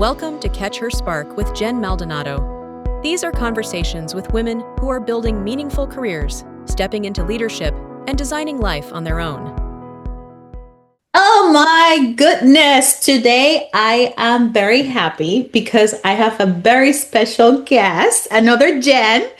Welcome to Catch Her Spark with Jen Maldonado. These are conversations with women who are building meaningful careers, stepping into leadership, and designing life on their own. Oh my goodness. Today I am very happy because I have a very special guest, another Jen.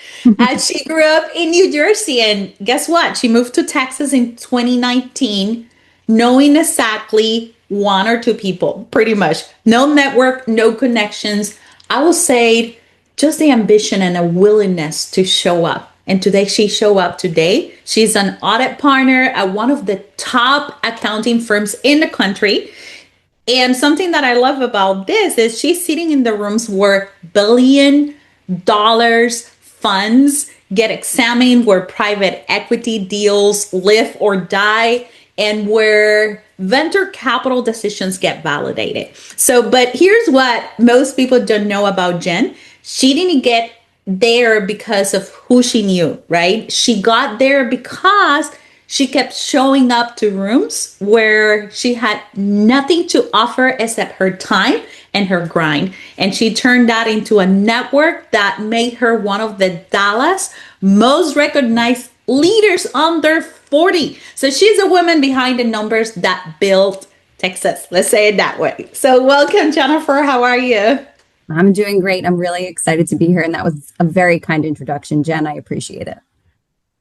She grew up in New Jersey, and guess what? She moved to Texas in 2019, knowing exactly one or two people, pretty much. No network, no connections. I will say just the ambition and a willingness to show up. And today she showed up today. She's an audit partner at one of the top accounting firms in the country. And something that I love about this is she's sitting in the rooms where $1 billion funds get examined, where private equity deals live or die, and where venture capital decisions get validated. So, but here's what most people don't know about Jen. She didn't get there because of who she knew, right? She got there because she kept showing up to rooms where she had nothing to offer except her time and her grind. And she turned that into a network that made her one of the Dallas most recognized leaders under 40. So she's a woman behind the numbers that built Texas. Let's say it that way. So welcome, Jennifer. How are you? I'm doing great. I'm really excited to be here. And that was a very kind introduction, Jen. I appreciate it.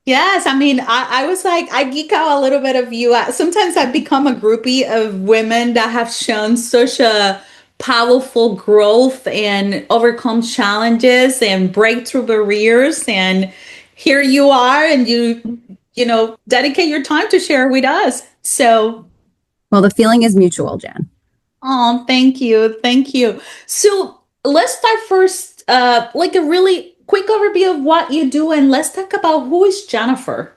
Yes, I mean, I was like, I geek out a little bit of you. Sometimes I've become a groupie of women that have shown such a powerful growth and overcome challenges and breakthrough barriers. And here you are, and you dedicate your time to share with us. So, well, the feeling is mutual, Jen. oh, thank you. Thank you. So let's start first, like a really quick overview of what you do, and let's talk about who is Jennifer.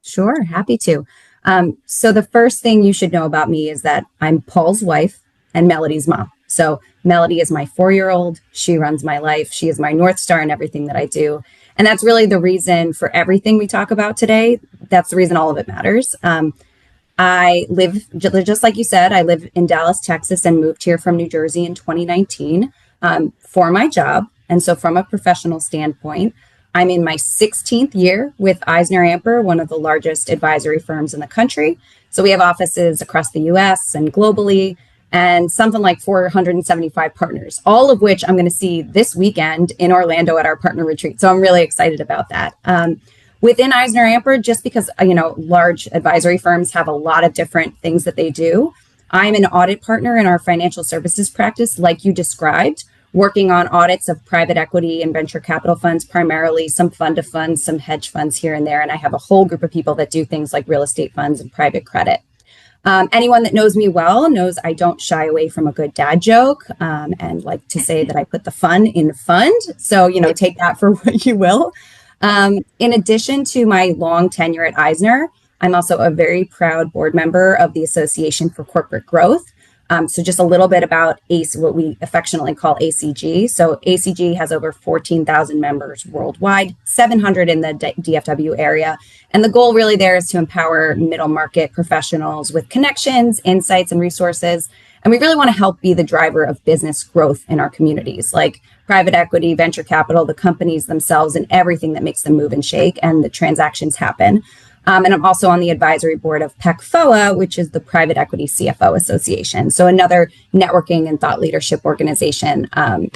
Sure, happy to. So the first thing you should know about me is that I'm Paul's wife and Melody's mom. So Melody is my 4-year-old. She runs my life. She is my North Star in everything that I do. And that's really the reason for everything we talk about today. That's the reason all of it matters. I live, just like you said, I live in Dallas, Texas, and moved here from New Jersey in 2019 for my job. And so from a professional standpoint, I'm in my 16th year with EisnerAmper, one of the largest advisory firms in the country. So we have offices across the US and globally, and something like 475 partners, all of which I'm going to see this weekend in Orlando at our partner retreat. So I'm really excited about that. Within EisnerAmper, just because, large advisory firms have a lot of different things that they do, I'm an audit partner in our financial services practice, like you described, working on audits of private equity and venture capital funds, primarily some fund of funds, some hedge funds here and there. And I have a whole group of people that do things like real estate funds and private credit. Anyone that knows me well knows I don't shy away from a good dad joke, and like to say that I put the fun in the fund. So, take that for what you will. In addition to my long tenure at Eisner, I'm also a very proud board member of the Association for Corporate Growth. So just a little bit about what we affectionately call ACG. So ACG has over 14,000 members worldwide, 700 in the DFW area. And the goal really there is to empower middle market professionals with connections, insights, and resources. And we really want to help be the driver of business growth in our communities, like private equity, venture capital, the companies themselves, and everything that makes them move and shake and the transactions happen. And I'm also on the advisory board of PECFOA, which is the Private Equity CFO Association. So another networking and thought leadership organization,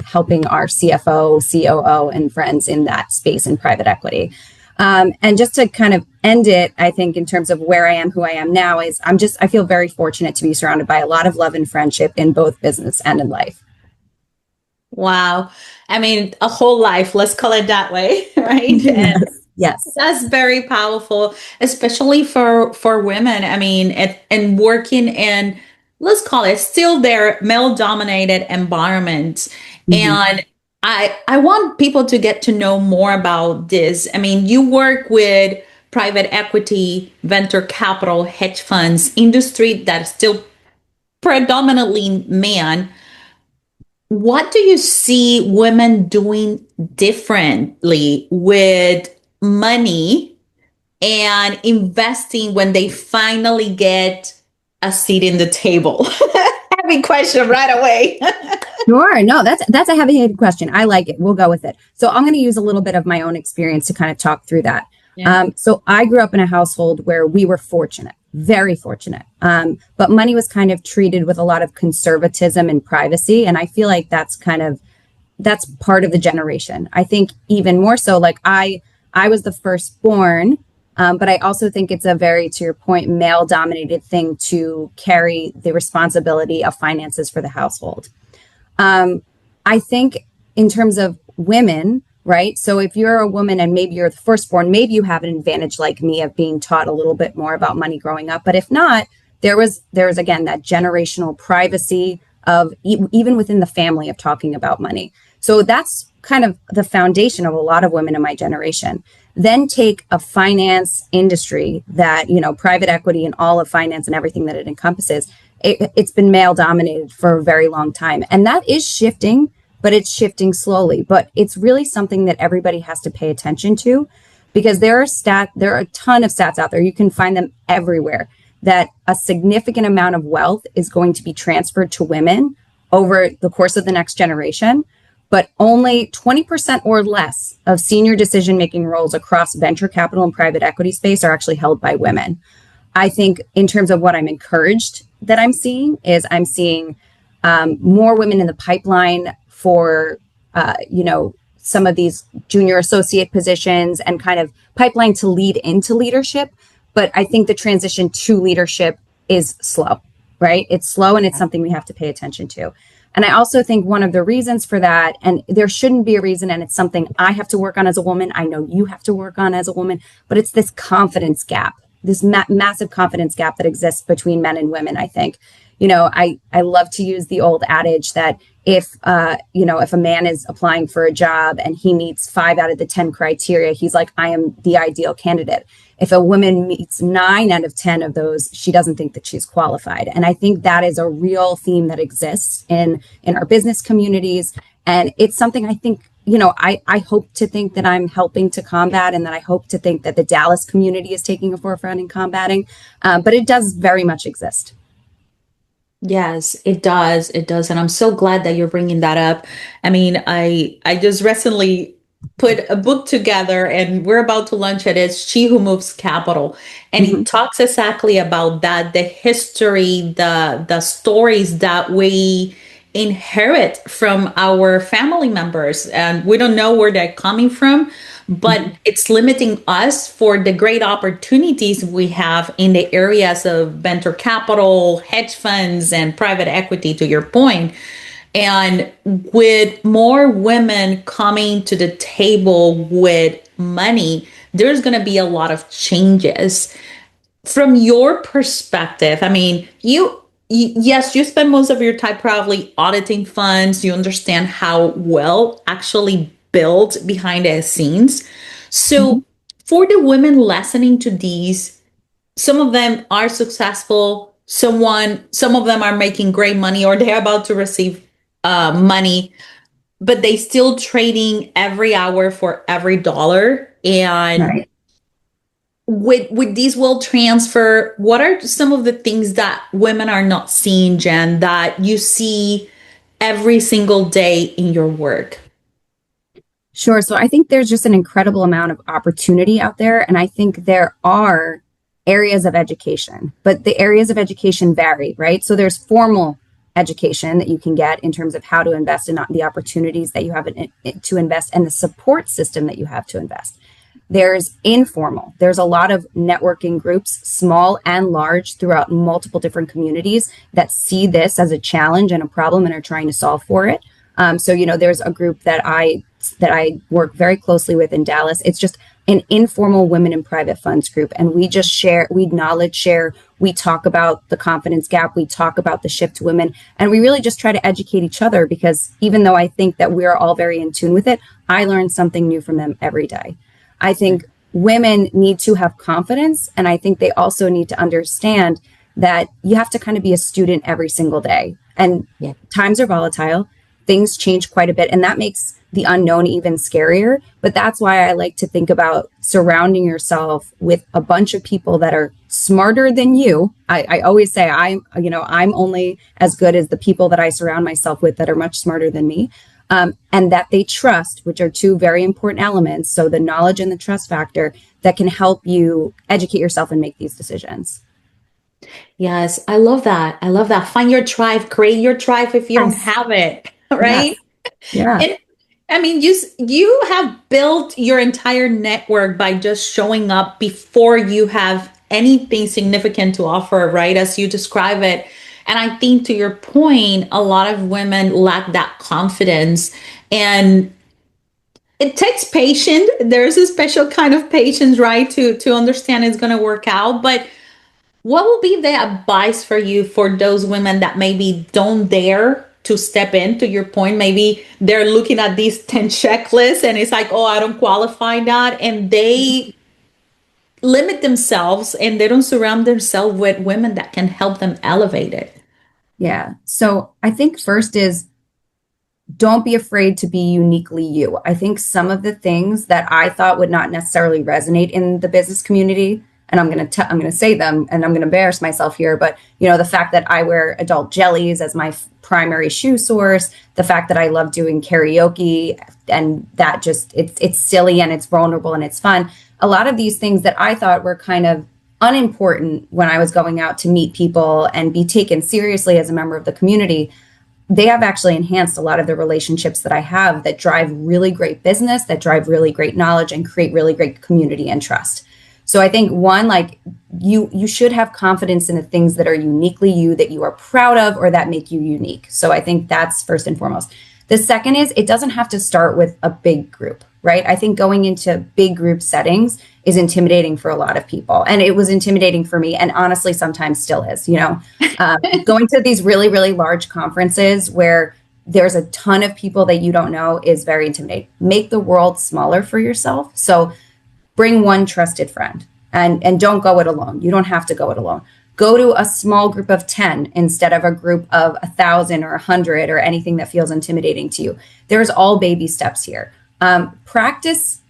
helping our CFO, COO, and friends in that space in private equity. And just to kind of end it, I think in terms of where I am, who I am now, is I feel very fortunate to be surrounded by a lot of love and friendship in both business and in life. Wow. I mean, a whole life, let's call it that way, right? Yes. Yes. That's very powerful, especially for women. I mean, and working in, let's call it still their male-dominated environment. Mm-hmm. And I want people to get to know more about this. I mean, you work with private equity, venture capital, hedge funds, industry that's still predominantly man. What do you see women doing differently with money and investing when they finally get a seat in the table? Heavy question right away. Sure. No, that's a heavy-handed question. I like it. We'll go with it. So I'm going to use a little bit of my own experience to kind of talk through that. Yeah. So I grew up in a household where we were fortunate, very fortunate. But money was kind of treated with a lot of conservatism and privacy. And I feel like that's part of the generation. I think even more so, like I was the firstborn, but I also think it's a very, to your point, male dominated thing to carry the responsibility of finances for the household. I think in terms of women, right? So if you're a woman and maybe you're the firstborn, maybe you have an advantage like me of being taught a little bit more about money growing up. But if not, there was again that generational privacy of even within the family of talking about money. So that's kind of the foundation of a lot of women in my generation. Then take a finance industry that, private equity and all of finance and everything that it encompasses. It's been male dominated for a very long time. And that is shifting, but it's shifting slowly. But it's really something that everybody has to pay attention to, because there are a ton of stats out there. You can find them everywhere, that a significant amount of wealth is going to be transferred to women over the course of the next generation. But only 20% or less of senior decision-making roles across venture capital and private equity space are actually held by women. I think in terms of what I'm encouraged that I'm seeing more women in the pipeline for, some of these junior associate positions and kind of pipeline to lead into leadership. But I think the transition to leadership is slow, right? It's slow, and it's something we have to pay attention to. And I also think one of the reasons for that, and there shouldn't be a reason, and it's something I have to work on as a woman, I know you have to work on as a woman, but it's this confidence gap, this massive confidence gap that exists between men and women, I think. I love to use the old adage that if a man is applying for a job and he meets 5 out of the 10 criteria, he's like, I am the ideal candidate. If a woman meets 9 out of 10 of those, she doesn't think that she's qualified. And I think that is a real theme that exists in our business communities. And it's something I think, I hope to think that I'm helping to combat, and that I hope to think that the Dallas community is taking a forefront in combating. But it does very much exist. Yes, it does. It does. And I'm so glad that you're bringing that up. I mean, I just recently put a book together, and we're about to launch it. It's She Who Moves Capital. And it talks exactly about that, the history, the stories that we inherit from our family members. And we don't know where they're coming from, but it's limiting us for the great opportunities we have in the areas of venture capital, hedge funds, and private equity, to your point. And with more women coming to the table with money, there's going to be a lot of changes. From your perspective, I mean, yes, you spend most of your time probably auditing funds. You understand how well actually built behind the scenes. So for the women listening to these, some of them are successful. Some of them are making great money, or they're about to receive money, but they still trading every hour for every dollar. And Right. with these wealth transfer, what are some of the things that women are not seeing, Jen, that you see every single day in your work? Sure. So I think there's just an incredible amount of opportunity out there. And I think there are areas of education, but the areas of education vary, right? So there's formal education that you can get in terms of how to invest in the opportunities that you have to invest, and the support system that you have to invest. There's informal. There's a lot of networking groups, small and large, throughout multiple different communities that see this as a challenge and a problem and are trying to solve for it. So, there's a group that I work very closely with in Dallas. It's just an informal women in private funds group. And we just we knowledge share, we talk about the confidence gap, we talk about the shift to women, and we really just try to educate each other, because even though I think that we're all very in tune with it, I learn something new from them every day. I think women need to have confidence, and I think they also need to understand that you have to kind of be a student every single day. And times are volatile. things change quite a bit. And that makes the unknown even scarier. But that's why I like to think about surrounding yourself with a bunch of people that are smarter than you. I always say I'm only as good as the people that I surround myself with that are much smarter than me. And that they trust, which are two very important elements. So the knowledge and the trust factor that can help you educate yourself and make these decisions. Yes, I love that. I love that. Find your tribe, create your tribe if you don't Yes. have it, Yes. right? Yeah. And I mean, you have built your entire network by just showing up before you have anything significant to offer, right? As you describe it. And I think to your point, a lot of women lack that confidence. And it takes patience. There's a special kind of patience, right? To understand it's gonna work out. But what will be the advice for you for those women that maybe don't dare to step in? To your point, maybe they're looking at these 10 checklists and it's like, oh, I don't qualify that. And they limit themselves and they don't surround themselves with women that can help them elevate it. Yeah. So I think first is don't be afraid to be uniquely you. I think some of the things that I thought would not necessarily resonate in the business community, and I'm going to say them, and I'm going to embarrass myself here, but the fact that I wear adult jellies as my primary shoe source, the fact that I love doing karaoke, and that just it's silly and it's vulnerable and it's fun. A lot of these things that I thought were kind of unimportant when I was going out to meet people and be taken seriously as a member of the community, they have actually enhanced a lot of the relationships that I have that drive really great business, that drive really great knowledge and create really great community and trust. So I think one, like you should have confidence in the things that are uniquely you, that you are proud of or that make you unique. So I think that's first and foremost. The second is it doesn't have to start with a big group, right? I think going into big group settings is intimidating for a lot of people. And it was intimidating for me, and honestly, sometimes still is, going to these really, really large conferences where there's a ton of people that you don't know is very intimidating. Make the world smaller for yourself. So bring one trusted friend and don't go it alone. You don't have to go it alone. Go to a small group of 10 instead of a group of 1,000 or 100 or anything that feels intimidating to you. There's all baby steps here. Practice.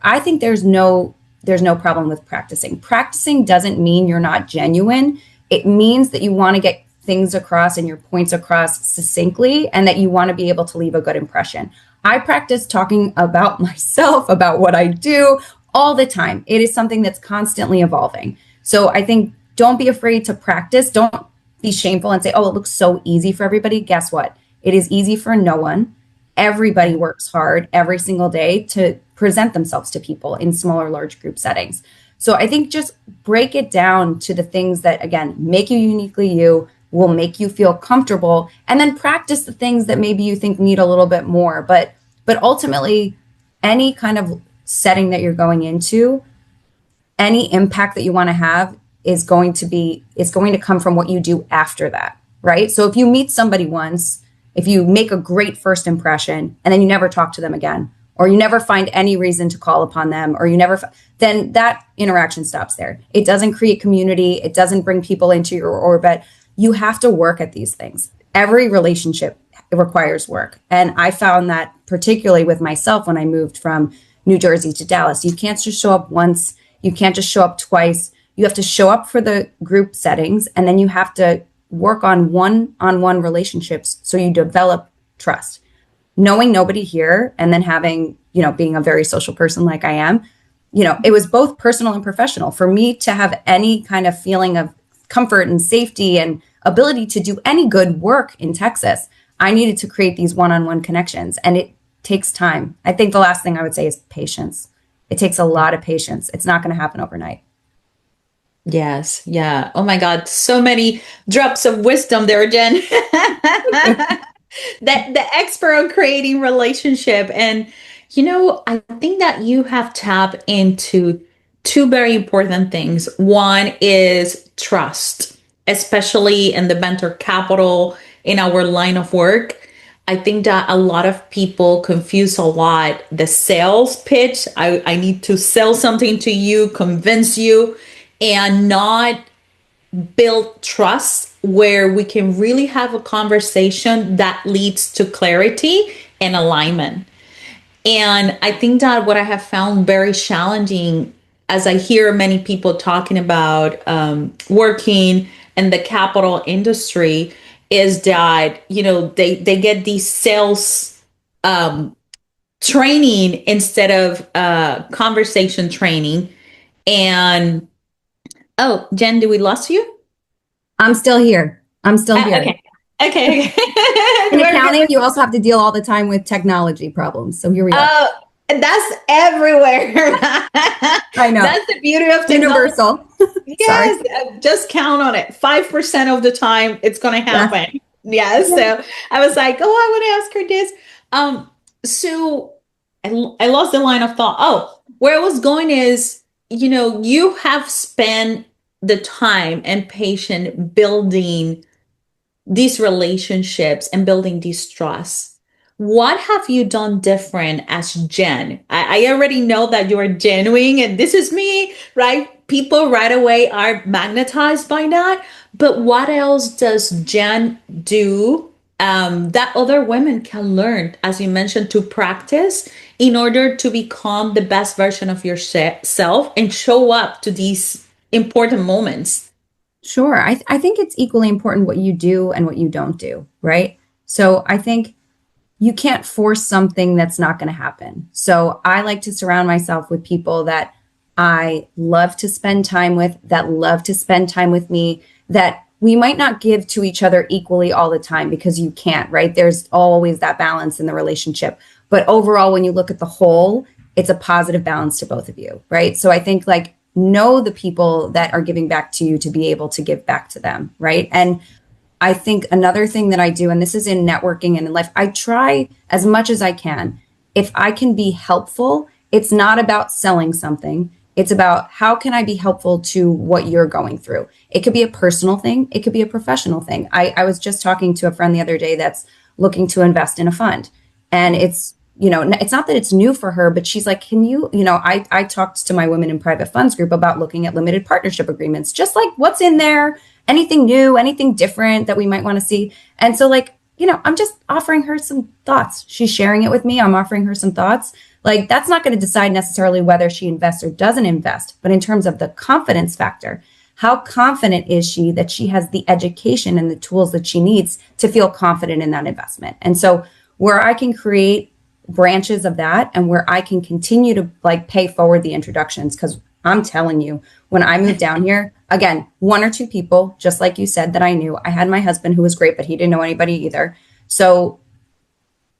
I think there's no problem with practicing. Practicing doesn't mean you're not genuine. It means that you want to get things across and your points across succinctly and that you want to be able to leave a good impression. I practice talking about myself, about what I do all the time. It is something that's constantly evolving. So I think don't be afraid to practice. Don't be shameful and say, oh, it looks so easy for everybody. Guess what? It is easy for no one. Everybody works hard every single day to present themselves to people in smaller, large group settings. So I think just break it down to the things that, again, make you uniquely you, will make you feel comfortable, and then practice the things that maybe you think need a little bit more. But ultimately, any kind of setting that you're going into, any impact that you want to have is going to come from what you do after that, right? So if you meet somebody once, if you make a great first impression and then you never talk to them again, or you never find any reason to call upon them, or then that interaction stops there. It doesn't create community. It doesn't bring people into your orbit. You have to work at these things. Every relationship requires work. And I found that particularly with myself when I moved from New Jersey to Dallas. You can't just show up once. You can't just show up twice. You have to show up for the group settings, and then you have to work on one-on-one relationships so you develop trust. Knowing nobody here and then having, being a very social person like I am, it was both personal and professional. For me to have any kind of feeling of comfort and safety and ability to do any good work in Texas, I needed to create these one-on-one connections, and it takes time. I think the last thing I would say is patience. It takes a lot of patience. It's not going to happen overnight. Yes. Yeah. Oh my God. So many drops of wisdom there, Jen. The expert on creating relationship. And, I think that you have tapped into two very important things. One is trust, especially in the venture capital in our line of work. I think that a lot of people confuse a lot the sales pitch. I need to sell something to you, convince you, and not build trust where we can really have a conversation that leads to clarity and alignment. And I think that what I have found very challenging, as I hear many people talking about working in the capital industry, is that, they get these sales training instead of conversation training. And oh, Jen, did we lost you? I'm still here. I'm still here. Okay. Okay. In accounting, you also have to deal all the time with technology problems. So here we are. That's everywhere. I know. That's the beauty of technology. Universal. Yes, just count on it. 5% of the time it's going to happen. Yeah. So I was like, oh, I want to ask her this. So I lost the line of thought. Oh, where I was going is, you have spent the time and patience building these relationships and building these trusts. What have you done different as Jen? I already know that you are genuine and this is me, right? People right away are magnetized by that. But what else does Jen do that other women can learn, as you mentioned, to practice in order to become the best version of yourself and show up to these important moments? Sure. I think it's equally important what you do and what you don't do, right? So I think you can't force something that's not going to happen. So I like to surround myself with people that I love to spend time with, that love to spend time with me, that we might not give to each other equally all the time because you can't, right? There's always that balance in the relationship. But overall, when you look at the whole, it's a positive balance to both of you, right? So I think know the people that are giving back to you to be able to give back to them, right? And I think another thing that I do, and this is in networking and in life, I try as much as I can. If I can be helpful, it's not about selling something. It's about how can I be helpful to what you're going through. It could be a personal thing. It could be a professional thing. I was just talking to a friend the other day that's looking to invest in a fund. And it's not that it's new for her, but she's like, can you, I talked to my Women in Private Funds group about looking at limited partnership agreements, just like what's in there, anything new, anything different that we might want to see. And so I'm just offering her some thoughts. She's sharing it with me. I'm offering her some thoughts. That's not going to decide necessarily whether she invests or doesn't invest, but in terms of the confidence factor, how confident is she that she has the education and the tools that she needs to feel confident in that investment? And so where I can create branches of that and where I can continue to pay forward the introductions, because I'm telling you, when I moved down here, again, one or two people, just like you said, that I knew. I had my husband who was great, but he didn't know anybody either. So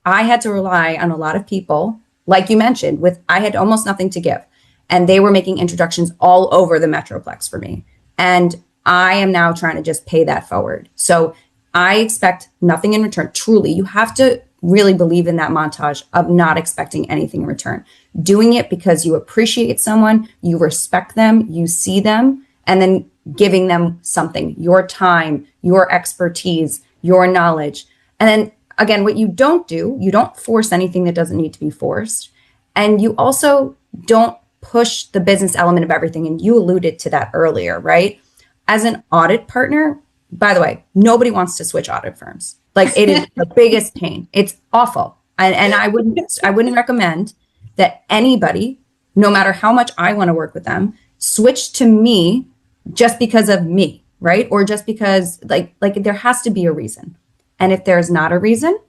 I had to rely on a lot of people, like you mentioned, I had almost nothing to give. And they were making introductions all over the Metroplex for me. And I am now trying to just pay that forward. So I expect nothing in return. Truly, you have to really believe in that montage of not expecting anything in return. Doing it because you appreciate someone, you respect them, you see them, and then giving them something, your time, your expertise, your knowledge. And then again, what you don't do, you don't force anything that doesn't need to be forced. And you also don't push the business element of everything. And you alluded to that earlier, right? As an audit partner, by the way, nobody wants to switch audit firms. It is the biggest pain. It's awful. And I wouldn't recommend that anybody, no matter how much I want to work with them, switch to me just because of me, right? Or just because there has to be a reason. And if there's not a reason,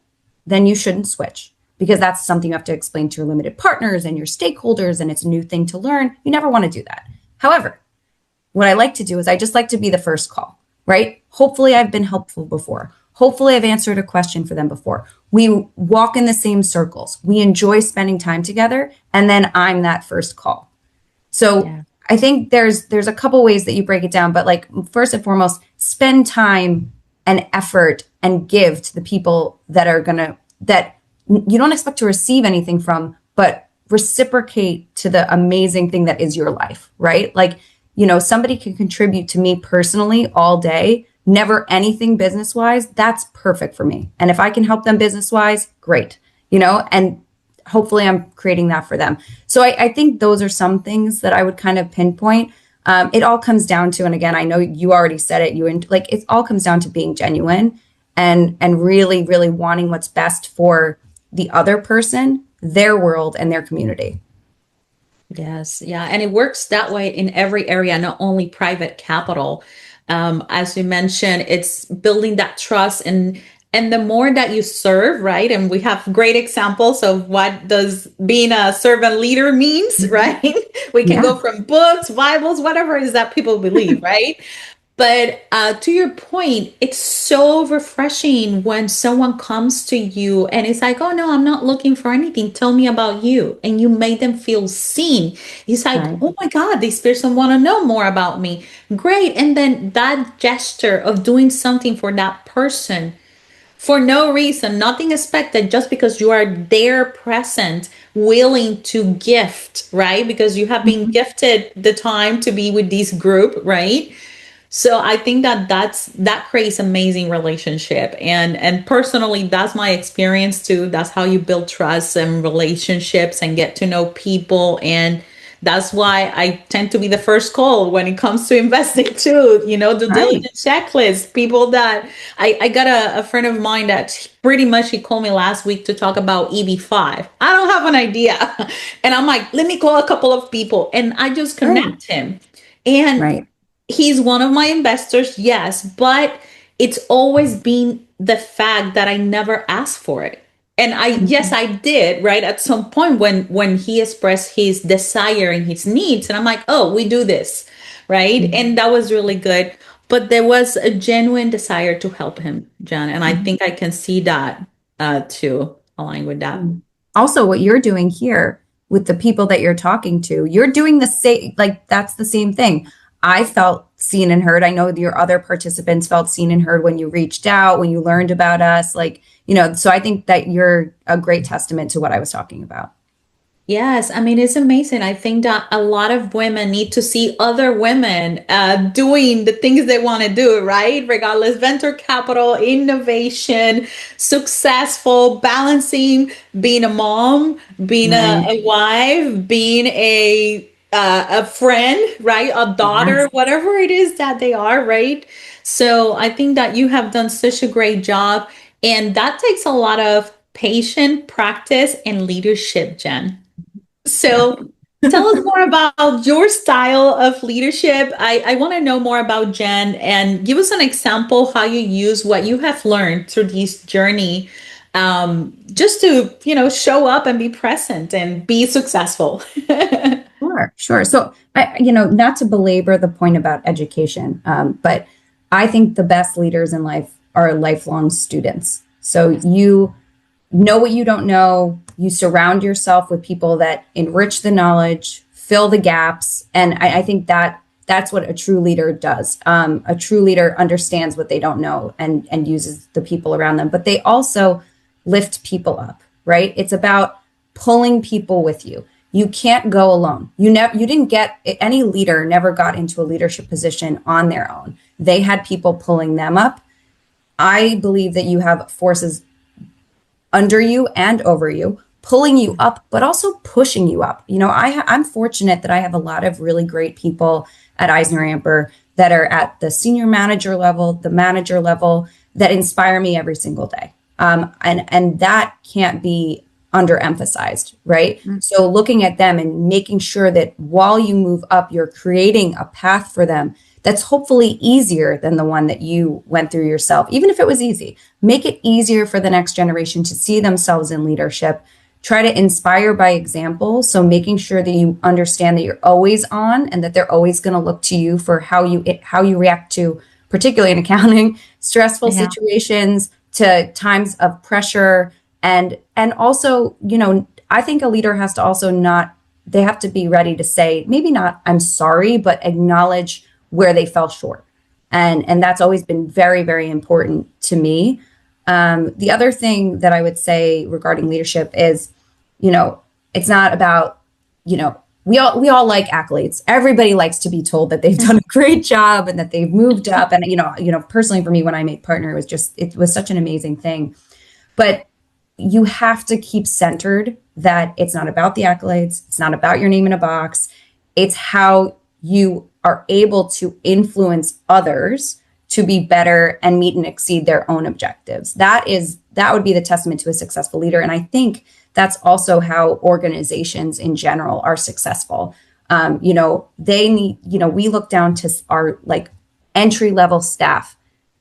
then you shouldn't switch, because that's something you have to explain to your limited partners and your stakeholders, and it's a new thing to learn. You never want to do that. However, what I like to do is I just like to be the first call, right? Hopefully I've been helpful before. Hopefully I've answered a question for them before. We walk in the same circles. We enjoy spending time together. And then I'm that first call. So I think there's a couple ways that you break it down, but first and foremost, spend time and effort and give to the people that you don't expect to receive anything from, but reciprocate to the amazing thing that is your life, right? Somebody can contribute to me personally all day, never anything business-wise. That's perfect for me. And if I can help them business-wise, great, and hopefully I'm creating that for them. So I think those are some things that I would kind of pinpoint. It all comes down to, and again, I know you already said it, it all comes down to being genuine and really, really wanting what's best for the other person, their world, and their community. Yes, yeah, and it works that way in every area, not only private capital. As you mentioned, it's building that trust, and the more that you serve, right? And we have great examples of what does being a servant leader means, right? We can Yeah, go from books, Bibles, whatever it is that people believe, right? But to your point, it's so refreshing when someone comes to you and it's like, oh no, I'm not looking for anything. Tell me about you. And you make them feel seen. It's like, right. oh my God, this person want to know more about me. Great. And then that gesture of doing something for that person for no reason, nothing expected, just because you are there present, willing to gift, right? Because you have been gifted the time to be with this group, right? So I think that that creates amazing relationship, and personally that's my experience too. That's how you build trust and relationships and get to know people, and that's why I tend to be the first call when it comes to investing too. You know, the Right. diligence checklist. People that I got a friend of mine that pretty much he called me last week to talk about EB5. I don't have an idea, and I'm like, let me call a couple of people, and I just Right. connect him. And Right. he's one of my investors, yes, but it's always been the fact that I never asked for it. And yes, Mhm. I did, right? At some point when he expressed his desire and his needs, and I'm like, oh, we do this, right? Mhm. And that was really good. But there was a genuine desire to help him, Jen. And I Mhm. think I can see that too, align with that. Also, what you're doing here with the people that you're talking to, you're doing the same, like that's the same thing. I felt seen and heard. I know your other participants felt seen and heard when you reached out, when you learned about us. So I think that you're a great testament to what I was talking about. Yes, I mean, it's amazing. I think that a lot of women need to see other women doing the things they want to do, right? Regardless, venture capital, innovation, successful, balancing being a mom, being Right. a wife, being a friend, right? A daughter, Yes. whatever it is that they are, right? So I think that you have done such a great job, and that takes a lot of patient practice and leadership, Jen. Yeah. So tell us more about your style of leadership. I want to know more about Jen and give us an example how you use what you have learned through this journey, just to, show up and be present and be successful. Sure, sure. So, not to belabor the point about education, but I think the best leaders in life are lifelong students. So you know what you don't know. You surround yourself with people that enrich the knowledge, fill the gaps, and I think that that's what a true leader does. A true leader understands what they don't know and uses the people around them, but they also lift people up. Right? It's about pulling people with you. You can't go alone. You didn't get any leader never got into a leadership position on their own. They had people pulling them up. I believe that you have forces under you and over you, pulling you up, but also pushing you up. I'm fortunate that I have a lot of really great people at EisnerAmper that are at the senior manager level, the manager level, that inspire me every single day. And that can't be underemphasized, right? So looking at them and making sure that while you move up, you're creating a path for them that's hopefully easier than the one that you went through yourself. Even if it was easy, make it easier for the next generation to see themselves in leadership. Try to inspire by example. So making sure that you understand that you're always on and that they're always going to look to you for how you react to, particularly in accounting, stressful Yeah. situations, to times of pressure. And also, I think a leader has to also not, they have to be ready to say, maybe not, I'm sorry, but acknowledge where they fell short. And that's always been very, very important to me. The other thing that I would say regarding leadership is, it's not about, we all like accolades. Everybody likes to be told that they've done a great job and that they've moved up. And personally for me, when I made partner, it was such an amazing thing. But you have to keep centered that it's not about the accolades. It's not about your name in a box. It's how you are able to influence others to be better and meet and exceed their own objectives. That would be the testament to a successful leader. And I think that's also how organizations in general are successful. They need, we look down to our like entry level staff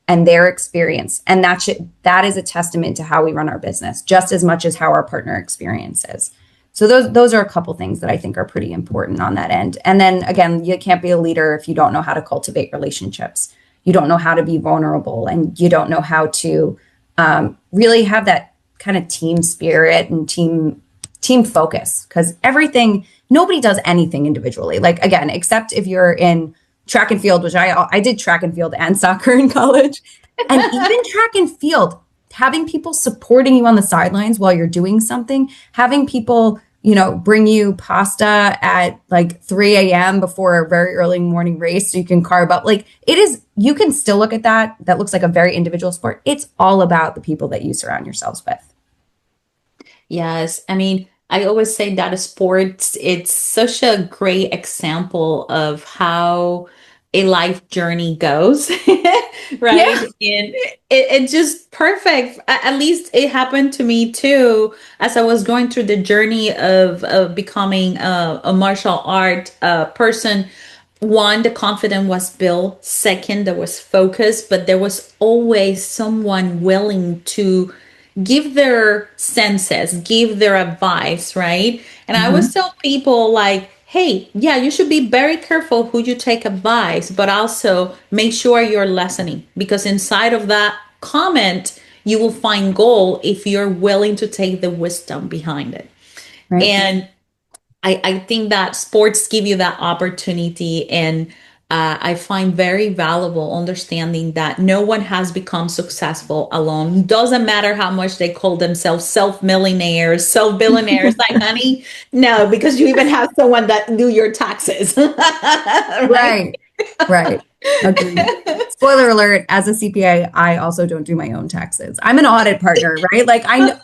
and their experience. And that is a testament to how we run our business, just as much as how our partner experience is. So those are a couple things that I think are pretty important on that end. And then again, you can't be a leader if you don't know how to cultivate relationships. You don't know how to be vulnerable, and you don't know how to really have that kind of team spirit and team focus. Because nobody does anything individually. Like again, except if you're in track and field, which I did track and field and soccer in college, and even track and field, having people supporting you on the sidelines while you're doing something, having people, bring you pasta at like 3 a.m. before a very early morning race so you can carb up. Like you can still look at that. That looks like a very individual sport. It's all about the people that you surround yourselves with. Yes. I mean, I always say that sports, it's such a great example of how a life journey goes, right? Yeah. And it just perfect. At least it happened to me too, as I was going through the journey of becoming a martial art person. One, the confidence was built. Second, there was focus, but there was always someone willing to give their senses, give their advice, right? And I always tell people like, hey, yeah, you should be very careful who you take advice, but also make sure you're listening, because inside of that comment, you will find gold if you're willing to take the wisdom behind it. Right. And I think that sports give you that opportunity, and I find very valuable understanding that no one has become successful alone. Doesn't matter how much they call themselves self-millionaires, self-billionaires. Like, honey, no, because you even have someone that do your taxes. Right. Right. Agreed. Spoiler alert, as a CPA, I also don't do my own taxes. I'm an audit partner, right? Like I know,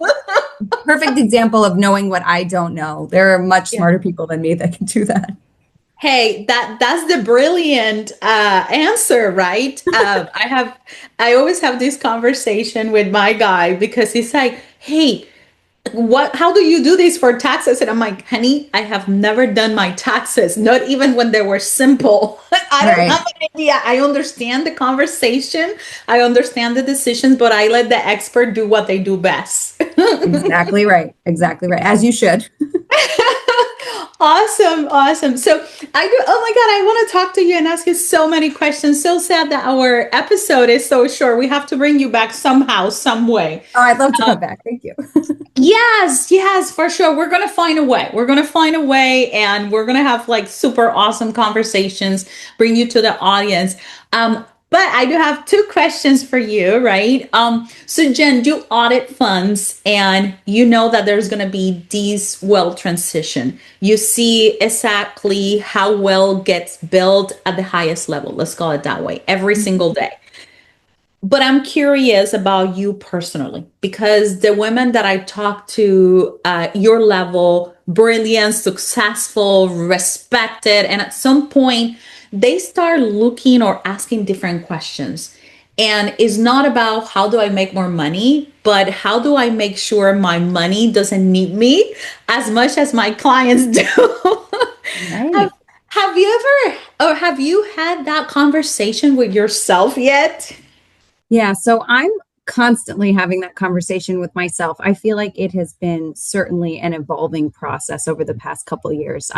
perfect example of knowing what I don't know. There are much smarter people than me that can do that. Hey, that's the brilliant answer, right? I always have this conversation with my guy because he's like, "Hey, how do you do this for taxes?" And I'm like, "Honey, I have never done my taxes, not even when they were simple. I don't have an idea. I understand the conversation, I understand the decisions, but I let the expert do what they do best." Exactly right. Exactly right. As you should. Awesome, awesome. So oh my God, I want to talk to you and ask you so many questions. So sad that our episode is so short. We have to bring you back somehow, some way. Oh, I'd love to come back. Thank you. Yes, for sure. We're going to find a way. We're going to find a way, and we're going to have like super awesome conversations, bring you to the audience. But I do have two questions for you, right? So Jen, you audit funds, and you know that there's going to be these wealth transition. You see exactly how wealth gets built at the highest level. Let's call it that way, every single day. But I'm curious about you personally, because the women that I talk to, your level, brilliant, successful, respected, and at some point they start looking or asking different questions. And it's not about how do I make more money, but how do I make sure my money doesn't need me as much as my clients do. Right. Have you ever, or have you had that conversation with yourself yet? Yeah. So I'm constantly having that conversation with myself. I feel like it has been certainly an evolving process over the past couple of years.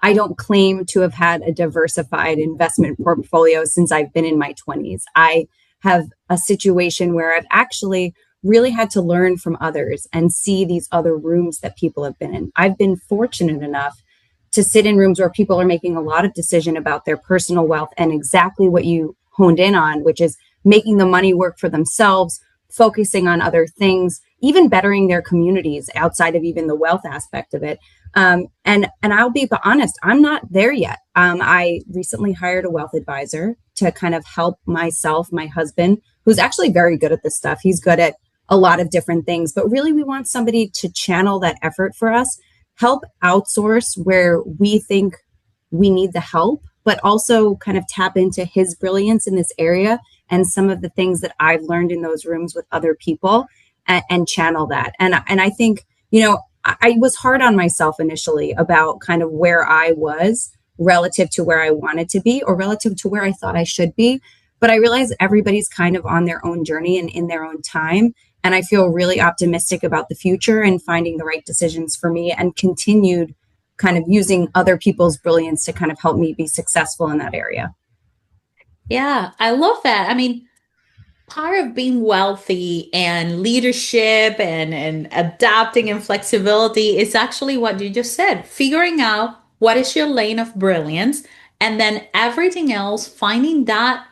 I don't claim to have had a diversified investment portfolio since I've been in my 20s. I have a situation where I've actually really had to learn from others and see these other rooms that people have been in. I've been fortunate enough to sit in rooms where people are making a lot of decision about their personal wealth and exactly what you honed in on, which is making the money work for themselves, focusing on other things, even bettering their communities outside of even the wealth aspect of it. And I'll be honest, I'm not there yet. I recently hired a wealth advisor to kind of help myself, my husband, who's actually very good at this stuff. He's good at a lot of different things, but really we want somebody to channel that effort for us, help outsource where we think we need the help, but also kind of tap into his brilliance in this area and some of the things that I've learned in those rooms with other people, and channel that. And I think, I was hard on myself initially about kind of where I was relative to where I wanted to be or relative to where I thought I should be. But I realize everybody's kind of on their own journey and in their own time. And I feel really optimistic about the future and finding the right decisions for me, and continued kind of using other people's brilliance to kind of help me be successful in that area. Yeah, I love that. I mean, part of being wealthy and leadership and adapting and flexibility is actually what you just said, figuring out what is your lane of brilliance, and then everything else, finding that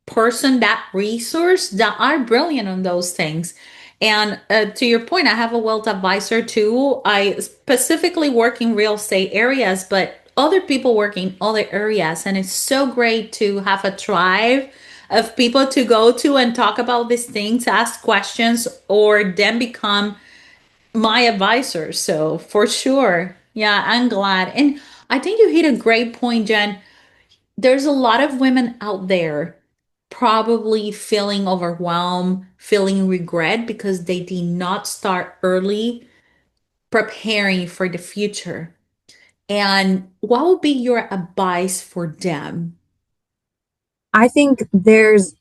person, that resource that are brilliant on those things. And to your point, I have a wealth advisor too. I specifically work in real estate areas, but other people work in other areas. And it's so great to have a tribe of people to go to and talk about these things, ask questions, or then become my advisor. So for sure. Yeah, I'm glad. And I think you hit a great point, Jen. There's a lot of women out there probably feeling overwhelmed, feeling regret because they did not start early preparing for the future. And what would be your advice for them? I think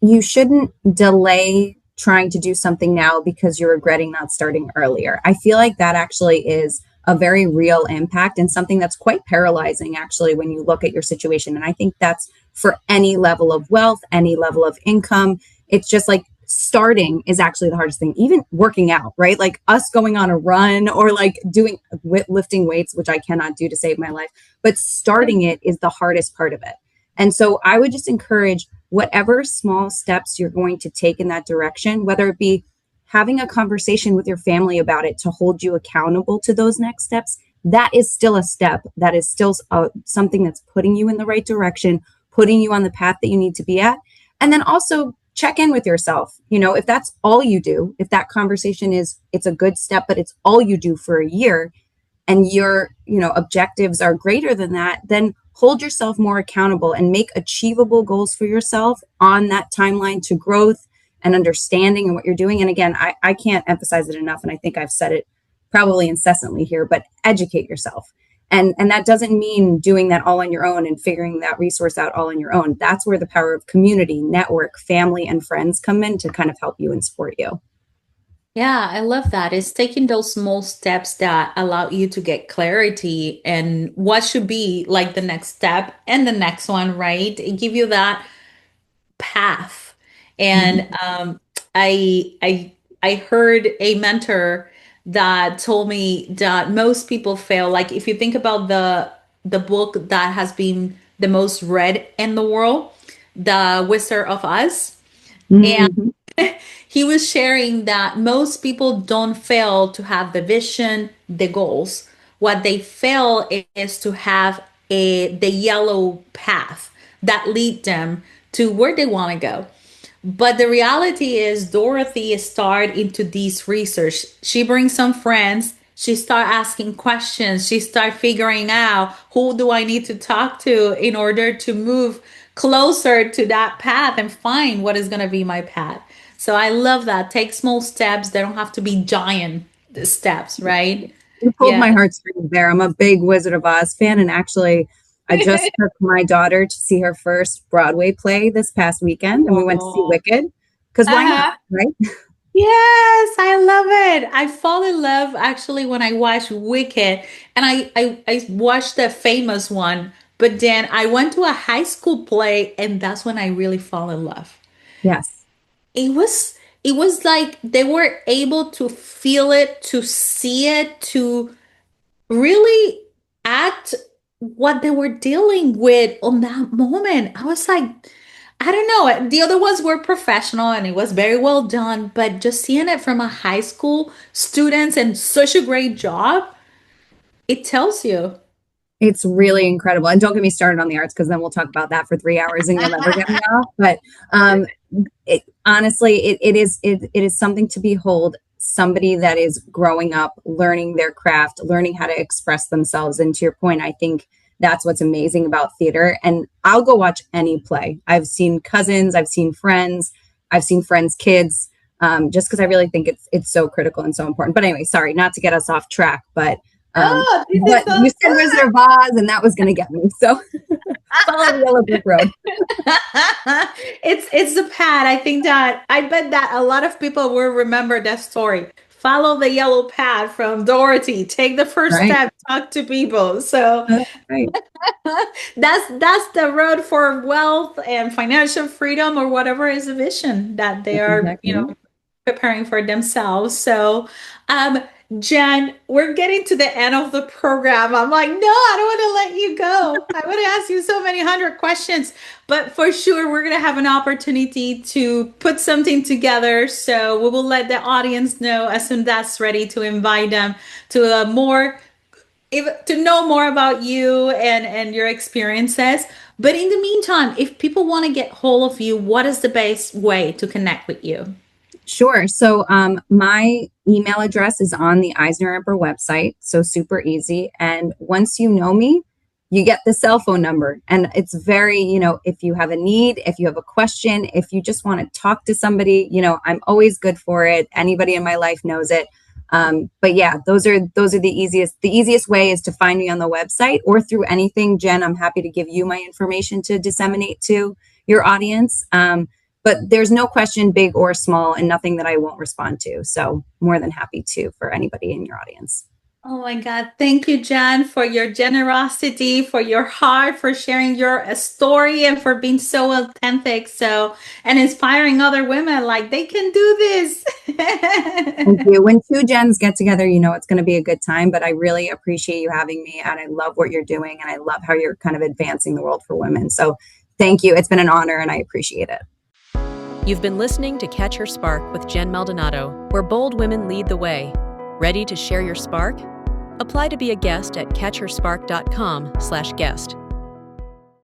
you shouldn't delay trying to do something now because you're regretting not starting earlier. I feel like that actually is a very real impact and something that's quite paralyzing, actually, when you look at your situation. And I think that's for any level of wealth, any level of income. It's just like starting is actually the hardest thing, even working out, right? Like us going on a run or like doing lifting weights, which I cannot do to save my life, but starting it is the hardest part of it. And so I would just encourage whatever small steps you're going to take in that direction, whether it be having a conversation with your family about it to hold you accountable to those next steps. That is still a step. That is still something that's putting you in the right direction, putting you on the path that you need to be at. And then also check in with yourself. If that's all you do, if that conversation it's a good step, but it's all you do for a year, and your objectives are greater than that, then hold yourself more accountable and make achievable goals for yourself on that timeline to growth and understanding and what you're doing. And again, I can't emphasize it enough, and I think I've said it probably incessantly here, but educate yourself. And that doesn't mean doing that all on your own and figuring that resource out all on your own. That's where the power of community, network, family, and friends come in to kind of help you and support you. Yeah, I love that. It's taking those small steps that allow you to get clarity and what should be like the next step and the next one, right? It give you that path. And Mhm. I heard a mentor that told me that most people fail. Like if you think about the book that has been the most read in the world, The Wizard of Oz, and Mhm. he was sharing that most people don't fail to have the vision, the goals. What they fail is to have the yellow path that lead them to where they want to go. But the reality is Dorothy started into this research. She brings some friends. She start asking questions. She start figuring out who do I need to talk to in order to move closer to that path and find what is going to be my path. So I love that. Take small steps. They don't have to be giant steps, right? You pulled Yeah. my heartstrings there. I'm a big Wizard of Oz fan, and actually, I just took my daughter to see her first Broadway play this past weekend, and we went to see Oh. Wicked because why not, Uh-huh. right? Yes, I love it. I fall in love actually when I watched Wicked, and I watched the famous one, but then I went to a high school play, and that's when I really fall in love. Yes, It was like they were able to feel it, to see it, to really act what they were dealing with on that moment. I was like, I don't know. The other ones were professional and it was very well done, but just seeing it from a high school students and such a great job, it tells you. it's really incredible. And don't get me started on the arts because then we'll talk about that for 3 hours and you'll never get me off. But um, honestly, it is something to behold. Somebody that is growing up, learning their craft, learning how to express themselves. And to your point, I think That's what's amazing about theater. And I'll go watch any play. I've seen cousins, I've seen friends, kids, just because I really think it's so critical and so important. But anyway, sorry, not to get us off track, but this is so you said Wizard of Oz, and that was going to get me. So follow the yellow brick road. It's the pad. I bet that a lot of people will remember that story. Follow the yellow pad from Dorothy. Take the first Right. step. Talk to people. So Right. that's the road for wealth and financial freedom, or whatever is the vision that they That's are, exactly right. preparing for themselves. So, Jen, we're getting to the end of the program. I'm like, no, I don't want to let you go. I want to ask you so many hundred questions, but for sure, we're going to have an opportunity to put something together. So we will let the audience know as soon as that's ready to invite them to to know more about you and your experiences. But in the meantime, if people want to get hold of you, what is the best way to connect with you? Sure. So my email address is on the EisnerAmper website. So super easy. And once you know me, you get the cell phone number. And it's very, if you have a need, if you have a question, if you just want to talk to somebody, I'm always good for it. Anybody in my life knows it. But yeah, those are the easiest. The easiest way is to find me on the website or through anything. Jen, I'm happy to give you my information to disseminate to your audience. But there's no question, big or small, and nothing that I won't respond to. So more than happy to for anybody in your audience. Oh my God. Thank you, Jen, for your generosity, for your heart, for sharing your story, and for being so authentic. And inspiring other women like they can do this. Thank you. When two Jens get together, it's going to be a good time, but I really appreciate you having me, and I love what you're doing, and I love how you're kind of advancing the world for women. So thank you. It's been an honor, and I appreciate it. You've been listening to Catch Her Spark with Jen Maldonado, where bold women lead the way. Ready to share your spark? Apply to be a guest at catchherspark.com/guest.